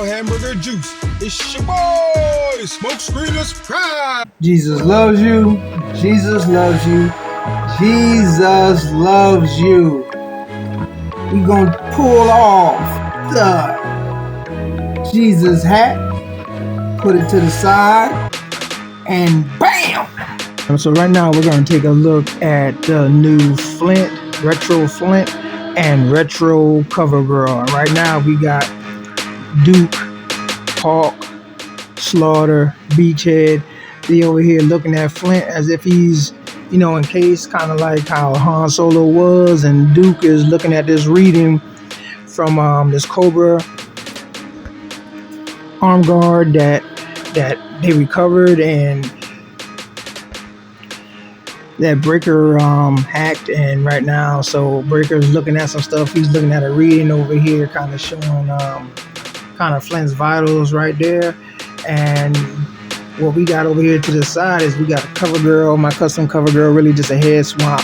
hamburger juice. It's your boy, Smoke Screenless Pride. Jesus loves you. Jesus loves you. Jesus loves you. We gonna pull off the Jesus hat, put it to the side, and bam! So right now we're gonna take a look at the new Flint, retro Flint, and retro cover girl. And right now we got Duke, Hawk, Slaughter, Beachhead. They over here looking at Flint as if he's, encased, kind of like how Han Solo was, and Duke is looking at this reading from this Cobra arm guard that they recovered, and that Breaker hacked. And right now, so Breaker's looking at some stuff. He's looking at a reading over here, kind of showing kind of Flint's vitals right there. And what we got over here to the side is we got a cover girl, my custom cover girl, really just a head swap.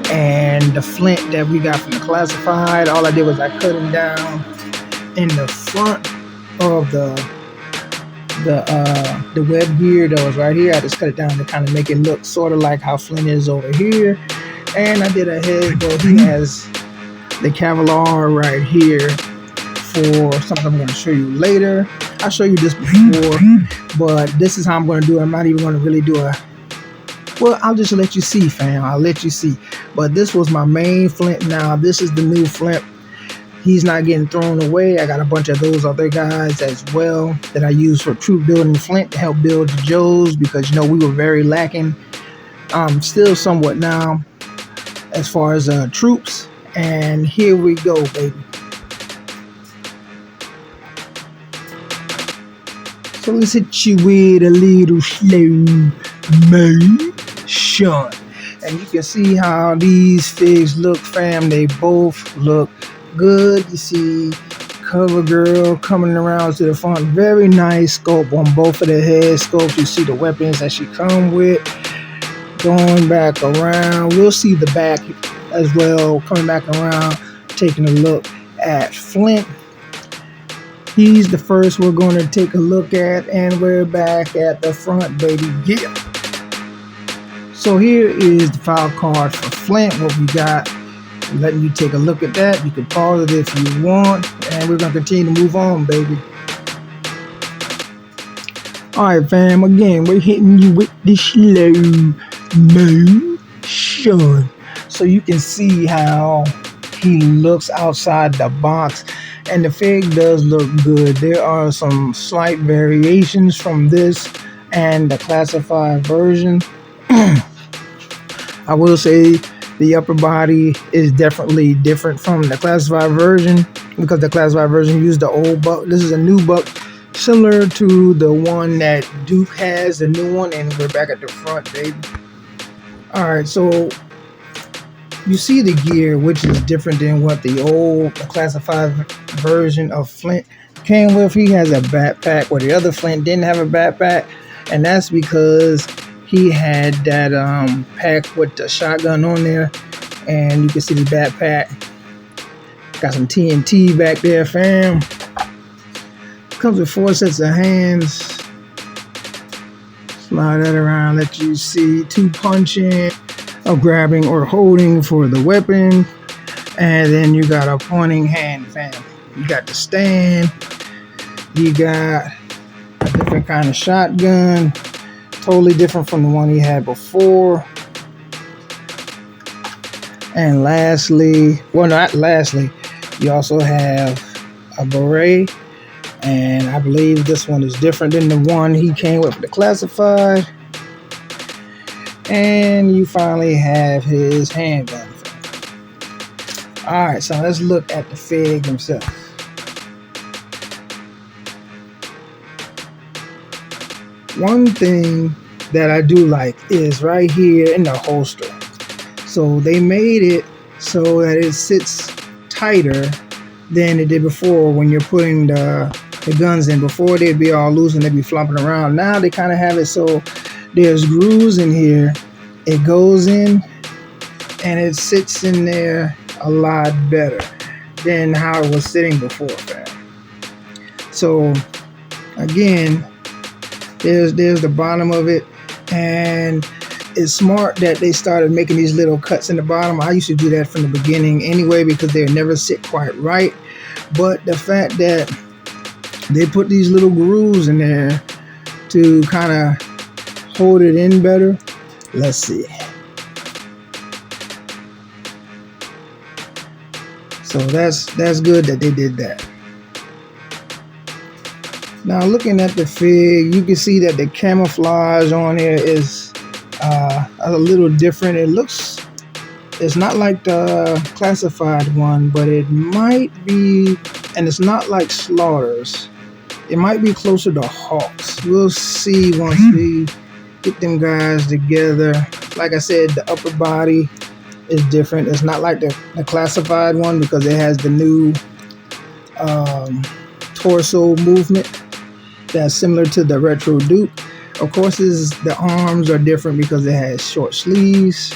And the Flint that we got from the classified, all I did was I cut him down in the front of the web gear that was right here. I just cut it down to kind of make it look sort of like how Flint is over here. And I did a head, but he has the Kevlar right here for something I'm going to show you later. I'll show you this before, but this is how I'm going to do it. I'm not even going to really do well, I'll just let you see, fam. I'll let you see. But this was my main Flint. Now this is the new Flint. He's not getting thrown away. I got a bunch of those other guys as well that I use for troop building Flint to help build the Joes, because we were very lacking, still somewhat now, as far as troops. And here we go, baby. So let's hit you with a little slow motion. And you can see how these figs look, fam. They both look good. You see cover girl coming around to the front. Very nice scope on both of the head scopes. You see the weapons that she come with. Going back around. We'll see the back as well, coming back around, taking a look at Flint. He's the first we're going to take a look at, and we're back at the front, baby. Yeah. So here is the file card for Flint. What we got. I'm letting you take a look at that. You can pause it if you want, and we're going to continue to move on, baby. Alright, fam. Again, we're hitting you with the slow motion, so you can see how he looks outside the box. And the fig does look good. There are some slight variations from this and the classified version. I will say the upper body is definitely different from the classified version, because the classified version used the old buck. This is a new buck, similar to the one that Duke has, the new one, and we're back at the front, baby. Alright, so you see the gear, which is different than what the old classified version of Flint came with. He has a backpack where the other Flint didn't have a backpack, and that's because he had that pack with the shotgun on there. And you can see the backpack got some TNT back there, fam. Comes with 4 sets of hands. Slide that around, let you see 2 punching, of grabbing or holding for the weapon, and then you got a pointing hand, fam. You got the stand, you got a different kind of shotgun, totally different from the one he had before. And lastly, well, not lastly, you also have a beret, and I believe this one is different than the one he came with for the classified. And you finally have his handgun. Alright, so let's look at the fig himself. One thing that I do like is right here in the holster. So they made it so that it sits tighter than it did before when you're putting the guns in. Before they'd be all loose and they'd be flopping around. Now they kind of have it so there's grooves in here. It goes in and it sits in there a lot better than how it was sitting before, fam. So again, there's the bottom of it, and it's smart that they started making these little cuts in the bottom. I used to do that from the beginning anyway because they never sit quite right. But the fact that they put these little grooves in there to kind of hold it in better. Let's see. So that's good that they did that. Now looking at the Fig, you can see that the camouflage on here is a little different. It's not like the classified one, but it might be, and it's not like Slaughter's. It might be closer to Hawk's. We'll see once we get them guys together. Like I said, the upper body is different. It's not like the classified one because it has the new torso movement that's similar to the retro Duke. Of course, the arms are different because it has short sleeves.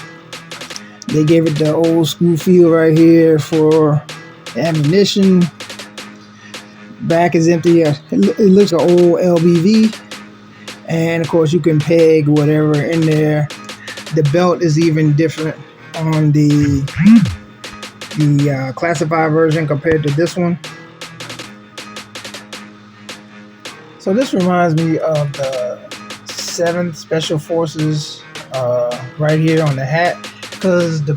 They gave it the old school feel right here for ammunition. Back is empty. It looks an old LBV. And of course, you can peg whatever in there. The belt is even different on the classified version compared to this one. So this reminds me of the 7th Special Forces right here on the hat, because the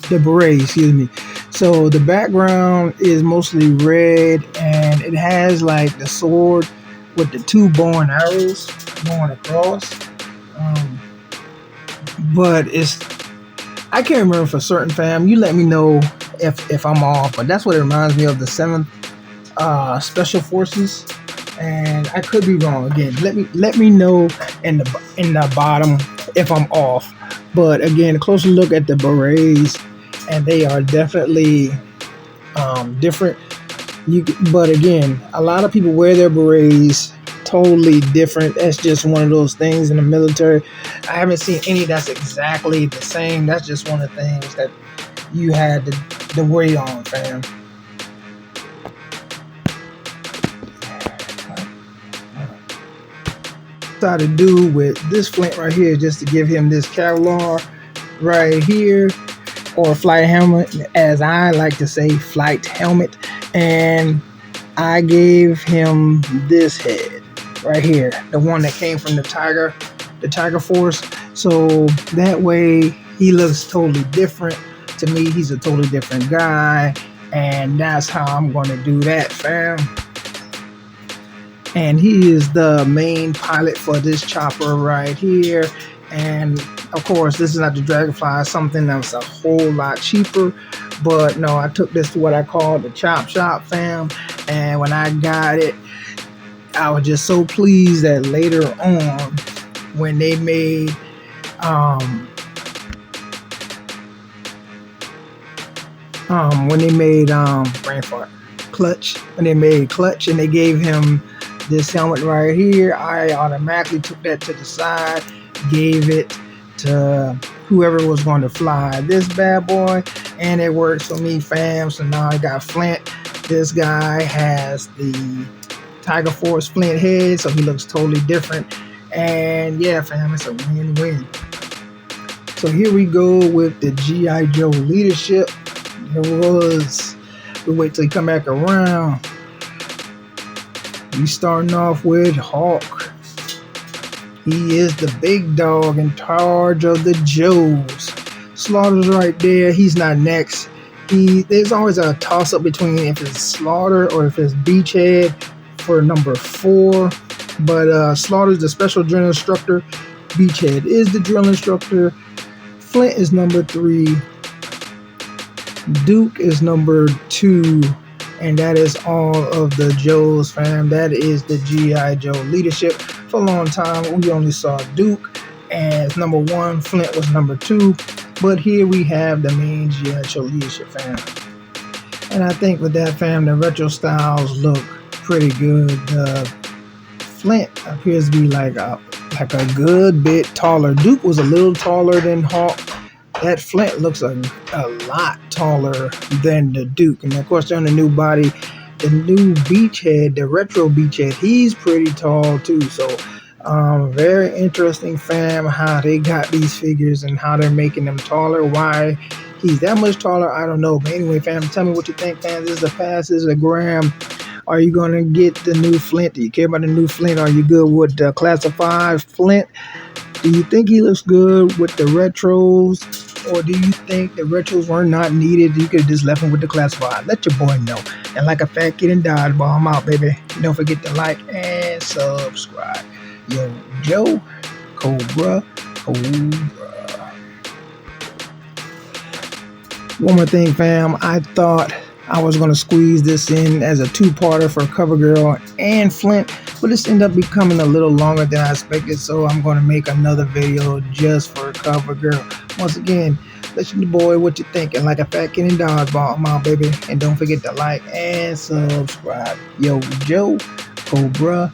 beret, excuse me. So the background is mostly red, and it has like the sword with the 2 bow and arrows going across. But I can't remember for certain, fam. You let me know if I'm off, but that's what it reminds me of, the 7th Special Forces, and I could be wrong. Again, let me know in the bottom if I'm off. But again, a closer look at the berets, and they are definitely different. But again, a lot of people wear their berets totally different. That's just one of those things in the military. I haven't seen any that's exactly the same. That's just one of the things that you had to wait on, fam. To do with this Flint right here, just to give him this Kevlar right here, or flight helmet, as I like to say, flight helmet. And I gave him this head right here, the one that came from the Tiger Force. So that way he looks totally different to me. He's a totally different guy, and that's how I'm going to do that, fam. And he is the main pilot for this chopper right here. And of course, this is not the Dragonfly, something that was a whole lot cheaper. But no, I took this to what I call the chop shop, fam. And when I got it, I was just so pleased that later on, when they made Clutch, when they made Clutch and they gave him this helmet right here, I automatically took that to the side, gave it to whoever was going to fly this bad boy, and it works for me, fam. So now I got Flint. This guy has the Tiger Force Flint head, so he looks totally different. And yeah, fam, it's a win-win. So here we go with the G.I. Joe leadership. We'll wait till he come back around. We starting off with Hawk. He is the big dog in charge of the Joes. Slaughter's right there. He's not next. There's always a toss-up between if it's Slaughter or if it's Beachhead for number 4. But Slaughter's the special drill instructor. Beachhead is the drill instructor. Flint is number 3. Duke is number 2. And that is all of the Joes, fam. That is the G.I. Joe leadership. For a long time, we only saw Duke as number 1. Flint was number 2. But here we have the main G.I. Joe leadership, fam. And I think with that, fam, the retro styles look pretty good. Flint appears to be like a good bit taller. Duke was a little taller than Hawk. That Flint looks a lot taller than the Duke. And of course, they're on the new body. the new beachhead, the retro beachhead, he's pretty tall too. So very interesting, fam, how they got these figures and how they're making them taller. Why he's that much taller, I don't know. But anyway, fam, tell me what you think, fam. This is a pass, this is a gram. Are you going to get the new Flint? Do you care about the new Flint? Are you good with the classified Flint? Do you think he looks good with the retros? Or do you think the retros were not needed? You could have just left him with the classified. Let your boy know. And like a fat kid in dodgeball, I'm out, baby. Don't forget to like and subscribe. Yo, Joe, Cobra. One more thing, fam. I thought I was going to squeeze this in as a two-parter for CoverGirl and Flint, but this ended up becoming a little longer than I expected, so I'm going to make another video just for CoverGirl. Once again, listen to boy what you think, and like a fat kid in dodgeball, I'm out, baby. And don't forget to like and subscribe. Yo, Joe, Cobra.